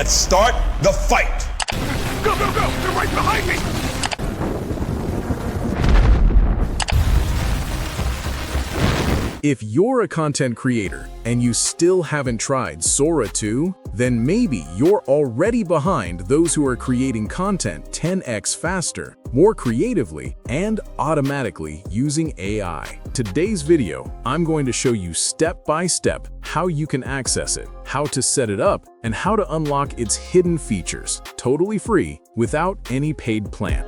Let's start the fight. Go, go, go! They're right behind me! If you're a content creator and you still haven't tried Sora 2, then maybe you're already behind those who are creating content 10x faster, more creatively, and automatically using AI. Today's video, I'm going to show you step by step how you can access it, how to set it up, and how to unlock its hidden features, totally free, without any paid plan.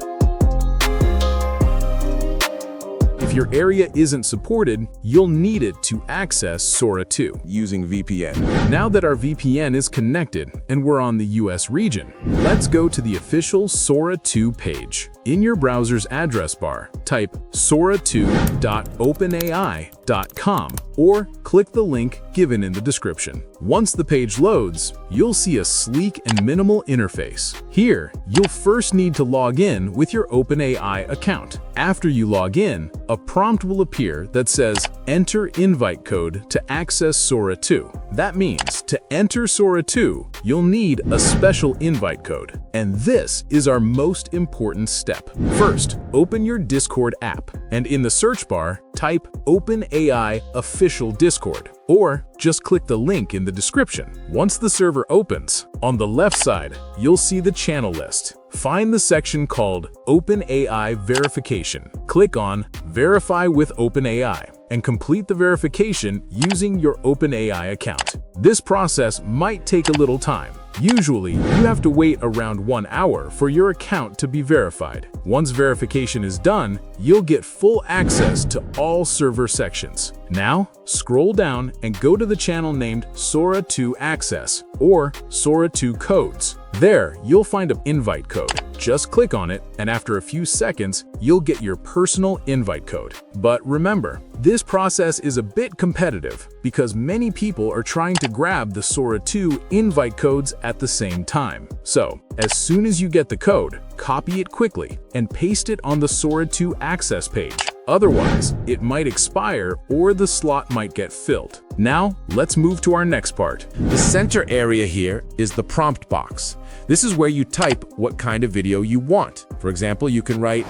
If your area isn't supported, you'll need it to access Sora 2 using VPN. Now that our VPN is connected and we're on the US region, let's go to the official Sora 2 page. In your browser's address bar, type sora2.openai.com or click the link given in the description. Once the page loads, you'll see a sleek and minimal interface. Here, you'll first need to log in with your OpenAI account. After you log in, a prompt will appear that says, "Enter invite code to access Sora 2. That means to enter Sora 2, you'll need a special invite code. And this is our most important step. First, open your Discord app, and in the search bar, type OpenAI Official Discord, or just click the link in the description. Once the server opens, on the left side, you'll see the channel list. Find the section called OpenAI Verification. Click on Verify with OpenAI and complete the verification using your OpenAI account. This process might take a little time. Usually, you have to wait around 1 hour for your account to be verified. Once verification is done, you'll get full access to all server sections. Now, scroll down and go to the channel named Sora 2 Access or Sora 2 Codes. There, you'll find an invite code. Just click on it, and after a few seconds, you'll get your personal invite code. But remember, this process is a bit competitive because many people are trying to grab the Sora 2 invite codes at the same time. So, as soon as you get the code, copy it quickly and paste it on the Sora 2 access page. Otherwise, it might expire or the slot might get filled. Now, let's move to our next part. The center area here is the prompt box. This is where you type what kind of video you want. For example, you can write,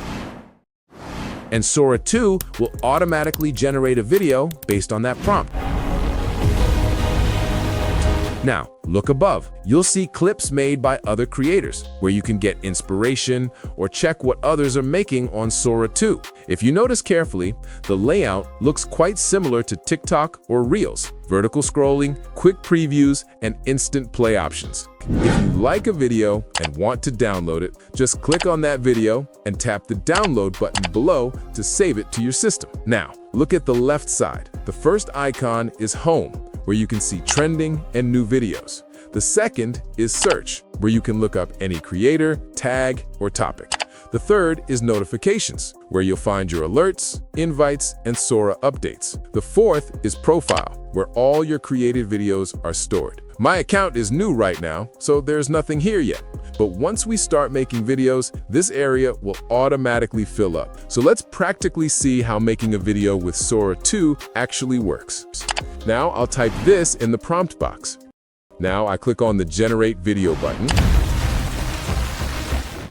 and Sora 2 will automatically generate a video based on that prompt. Now, look above. You'll see clips made by other creators, where you can get inspiration or check what others are making on Sora 2. If you notice carefully, the layout looks quite similar to TikTok or Reels. Vertical scrolling, quick previews, and instant play options. If you like a video and want to download it, just click on that video and tap the download button below to save it to your system. Now, look at the left side. The first icon is Home, where you can see trending and new videos. The second is Search, where you can look up any creator, tag, or topic. The third is Notifications, where you'll find your alerts, invites, and Sora updates. The fourth is Profile, where all your created videos are stored. My account is new right now, so there's nothing here yet. But once we start making videos, this area will automatically fill up. So let's practically see how making a video with Sora 2 actually works. Now I'll type this in the prompt box. Now I click on the Generate Video button.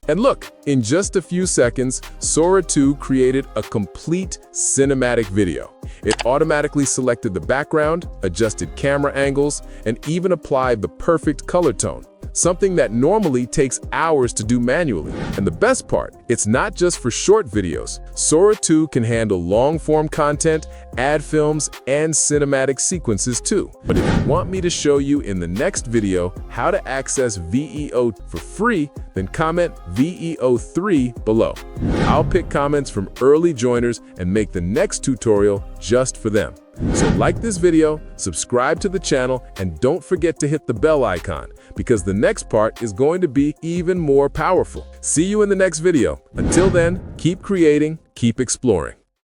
And look, in just a few seconds, Sora 2 created a complete cinematic video. It automatically selected the background, adjusted camera angles, and even applied the perfect color tone, something that normally takes hours to do manually. And the best part, it's not just for short videos. Sora 2 can handle long-form content, ad films, and cinematic sequences too. But if you want me to show you in the next video how to access VEO for free, then comment VEO3 below. I'll pick comments from early joiners and make the next tutorial just for them. So like this video, subscribe to the channel, and don't forget to hit the bell icon, because the next part is going to be even more powerful. See you in the next video. Until then, keep creating, keep exploring.